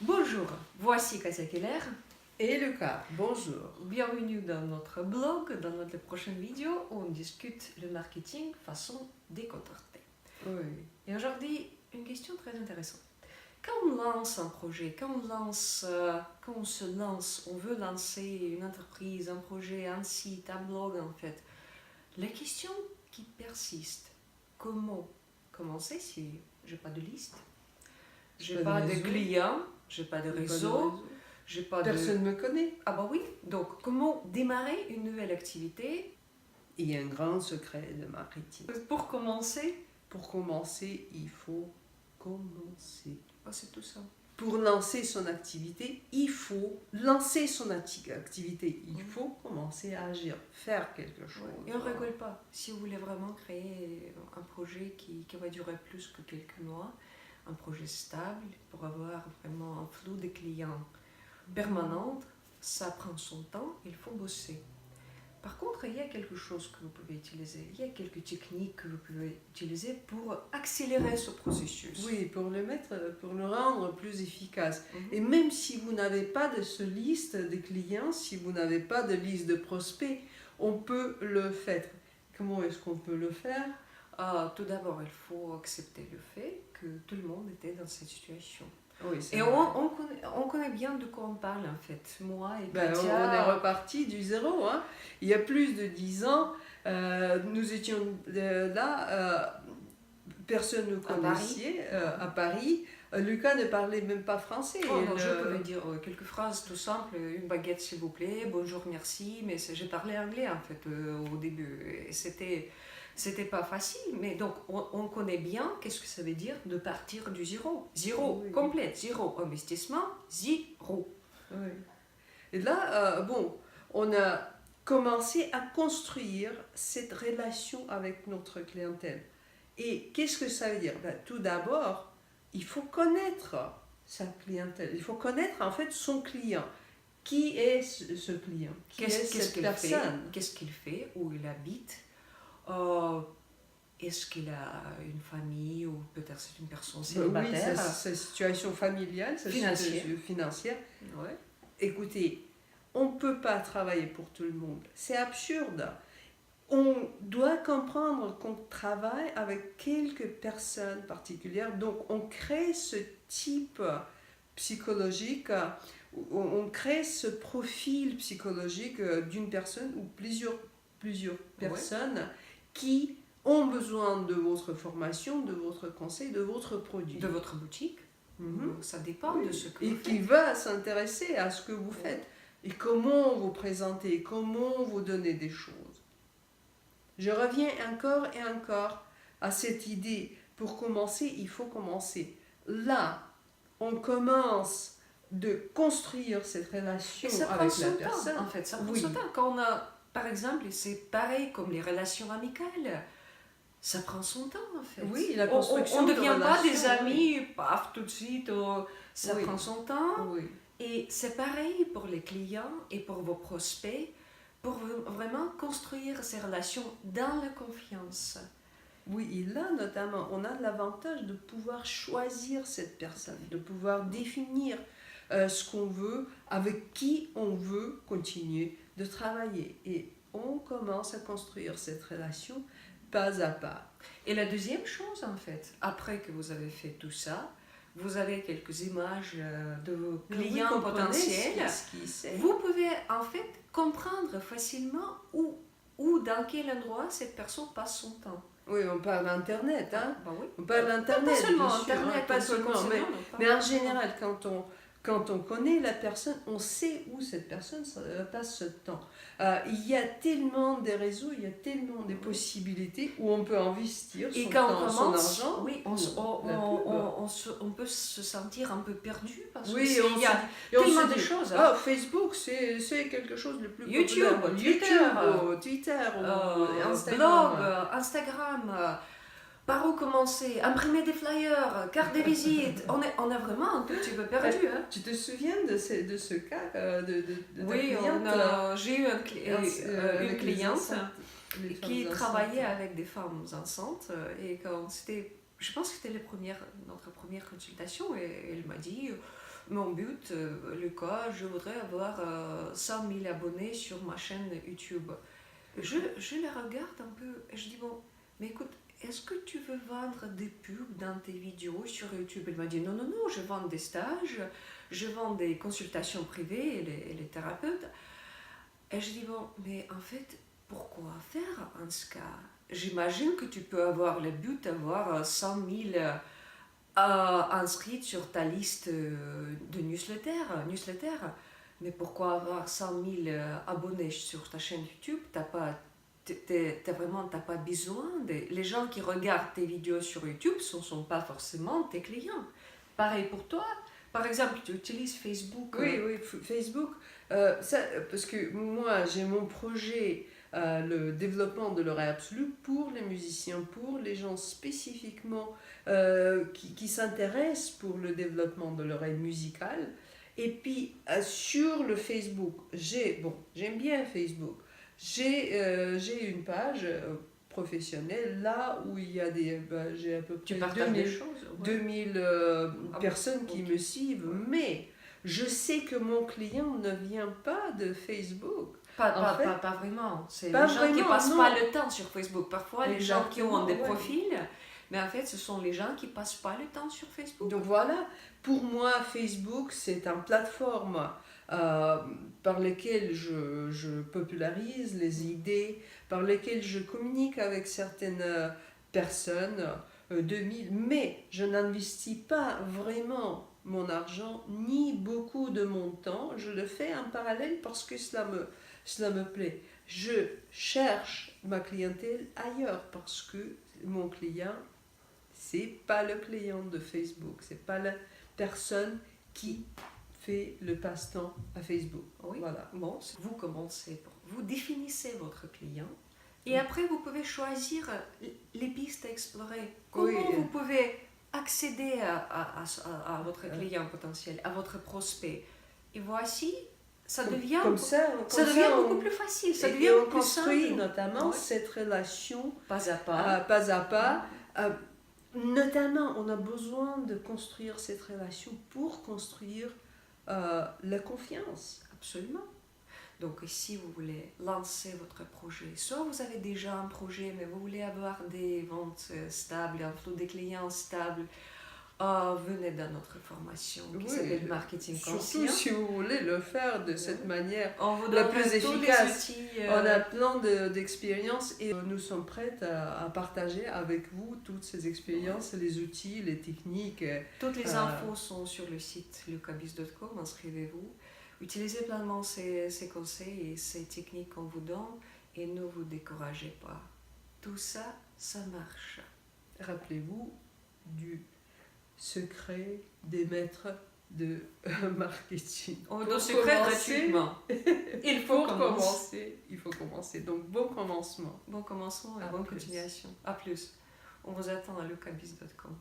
Bonjour, voici Katia Keller. Et Lucas, bonjour. Bienvenue dans notre blog. Dans notre prochaine vidéo, on discute le marketing façon décontractée. Oui. Et aujourd'hui, une question très intéressante. Quand on lance un projet, quand on se lance, on veut lancer une entreprise, un projet, un site, un blog en fait, la question qui persiste, comment commencer si j'ai pas de liste, j'ai pas de clients, j'ai pas de réseau, j'ai pas de... Personne ne me connaît. Ah bah oui, donc comment démarrer une nouvelle activité? Il y a un grand secret de marketing. Pour commencer, Il faut commencer. oh, c'est tout ça. Pour lancer son activité, il faut lancer son activité. Il faut commencer à agir, faire quelque chose. Ouais. Et on ne rigole pas. Si vous voulez vraiment créer un projet qui va durer plus que quelques mois, un projet stable, pour avoir vraiment un flux de clients permanent, ça prend son temps, il faut bosser. Par contre, il y a quelque chose que vous pouvez utiliser, il y a quelques techniques que vous pouvez utiliser pour accélérer ce processus. Oui, pour le rendre plus efficace. Et même si vous n'avez pas de ce liste de clients, si vous n'avez pas de liste de prospects, on peut le faire. Comment est-ce qu'on peut le faire? Tout d'abord, il faut accepter le fait que tout le monde était dans cette situation. Oui, et on connaît bien de quoi on parle en fait, moi et Katia. On est reparti du zéro. Hein. Il y a plus de 10 ans, nous étions là, personne ne nous connaissait à Paris. Lucas ne parlait même pas français. Non, je pouvais dire quelques phrases tout simples, une baguette s'il vous plaît, bonjour, merci, mais j'ai parlé anglais en fait au début. Et c'était pas facile, mais donc on connaît bien qu'est-ce que ça veut dire de partir du zéro. Zéro, oui. Complète, zéro investissement, zéro. Oui. Et là, on a commencé à construire cette relation avec notre clientèle. Et qu'est-ce que ça veut dire? Tout d'abord, il faut connaître sa clientèle, il faut connaître en fait son client. Qui est ce client? Qu'est-ce qu'il fait? Où il habite? Est-ce qu'il a une famille ou peut-être c'est une personne célibataire? Oui, sa situation familiale, sa situation financière. Ouais. Écoutez, on ne peut pas travailler pour tout le monde. C'est absurde. On doit comprendre qu'on travaille avec quelques personnes particulières. Donc, on crée ce type psychologique, on crée ce profil psychologique d'une personne ou plusieurs personnes qui ont besoin de votre formation, de votre conseil, de votre produit. De votre boutique. Ça dépend de ce que vous faites. Et qui va s'intéresser à ce que vous faites. Et comment vous présentez, comment vous donnez des choses. Je reviens encore et encore à cette idée. Pour commencer, il faut commencer. Là, on commence de construire cette relation avec la personne. En fait, ça prend son temps. Quand on a, par exemple, c'est pareil comme les relations amicales. Ça prend son temps en fait. Oui, la construction on ne devient pas des amis, paf, tout de suite. Ça prend son temps. Oui. Et c'est pareil pour les clients et pour vos prospects, pour vraiment construire ces relations dans la confiance. Oui, et là notamment, on a l'avantage de pouvoir choisir cette personne, de pouvoir définir ce qu'on veut, avec qui on veut continuer de travailler. Et on commence à construire cette relation pas à pas. Et la deuxième chose, en fait, après que vous avez fait tout ça, vous avez quelques images de vos clients potentiels. Vous pouvez en fait comprendre facilement où dans quel endroit cette personne passe son temps. Oui, on parle d'Internet. Hein? Oui. On parle d'Internet. Pas seulement Internet, pas seulement. Mais en général, quand on connaît la personne, on sait où cette personne passe ce temps. Il y a tellement de réseaux, il y a tellement de possibilités où on peut investir son temps, son argent. Oui, on peut se sentir un peu perdu parce qu'il y a tellement de choses. Hein. Facebook, c'est quelque chose de plus populaire. Twitter, Blog, Instagram. Par où commencer? Imprimer des flyers, carte de visite. On est vraiment un tout petit peu perdu. Hein? Tu te souviens de ce cas de oui, j'ai eu une cliente qui travaillait avec des femmes enceintes. Et quand je pense que c'était notre première consultation, et elle m'a dit Mon but, Lucas, je voudrais avoir 100 000 abonnés sur ma chaîne YouTube. Je les regarde un peu et je dis, bon, mais écoute, est-ce que tu veux vendre des pubs dans tes vidéos sur YouTube? Il m'a dit, non, non, non, je vends des stages, je vends des consultations privées et les thérapeutes. Et je dis, bon, mais en fait, pourquoi faire en ce cas? J'imagine que tu peux avoir le but d'avoir 100 000 inscrits sur ta liste de newsletter. Mais pourquoi avoir 100 000 abonnés sur ta chaîne YouTube? T'as pas besoin. Les gens qui regardent tes vidéos sur YouTube ne sont pas forcément tes clients. Pareil pour toi. Par exemple, tu utilises Facebook. Oui, oui, Facebook. Parce que moi, j'ai mon projet, le développement de l'oreille absolue pour les musiciens, pour les gens spécifiquement qui s'intéressent pour le développement de l'oreille musicale. Et puis, sur le Facebook, j'aime bien Facebook. J'ai une page professionnelle là où il y a j'ai à peu Tu près partages des choses. 2000 personnes qui me suivent, mais je sais que mon client ne vient pas de Facebook. Pas vraiment. C'est Pas les gens qui vraiment, passent non. pas le temps sur Facebook. Parfois, les gens qui ont des Exactement, ouais. profils, mais en fait, ce sont les gens qui passent pas le temps sur Facebook. Donc voilà, pour moi, Facebook, c'est une plateforme par laquelle je popularise les idées, par laquelle je communique avec certaines personnes, 2000, mais je n'investis pas vraiment mon argent ni beaucoup de mon temps. Je le fais en parallèle parce que cela me plaît. Je cherche ma clientèle ailleurs parce que mon client, c'est pas le client de Facebook, c'est pas la personne qui fait le passe-temps à Facebook. Oui. Voilà. Bon, vous commencez, vous définissez votre client et après vous pouvez choisir les pistes à explorer. Comment Oui. vous pouvez accéder à votre client potentiel, à votre prospect. Et voici, ça devient beaucoup plus facile, ça devient on plus construit simple. notamment cette relation Pas à pas. pas à pas. Notamment, on a besoin de construire cette relation pour construire la confiance. Absolument. Donc, si vous voulez lancer votre projet, soit vous avez déjà un projet, mais vous voulez avoir des ventes stables, un flux de clients stable, venez dans notre formation qui s'appelle Marketing Conscient. Surtout si vous voulez le faire de cette manière on vous la donne plus tous efficace. les outils, On a plein d'expériences et nous sommes prêtes à partager avec vous toutes ces expériences, les outils, les techniques. Toutes les infos sont sur le site lucabis.com, inscrivez-vous. Utilisez pleinement ces conseils et ces techniques qu'on vous donne et ne vous découragez pas. Tout ça, ça marche. Rappelez-vous du secret des maîtres de marketing. Le secret gratuitement. Il faut commencer. Il faut commencer. Donc, bon commencement. Bon commencement et bonne continuation. À plus. On vous attend à lucabis.com.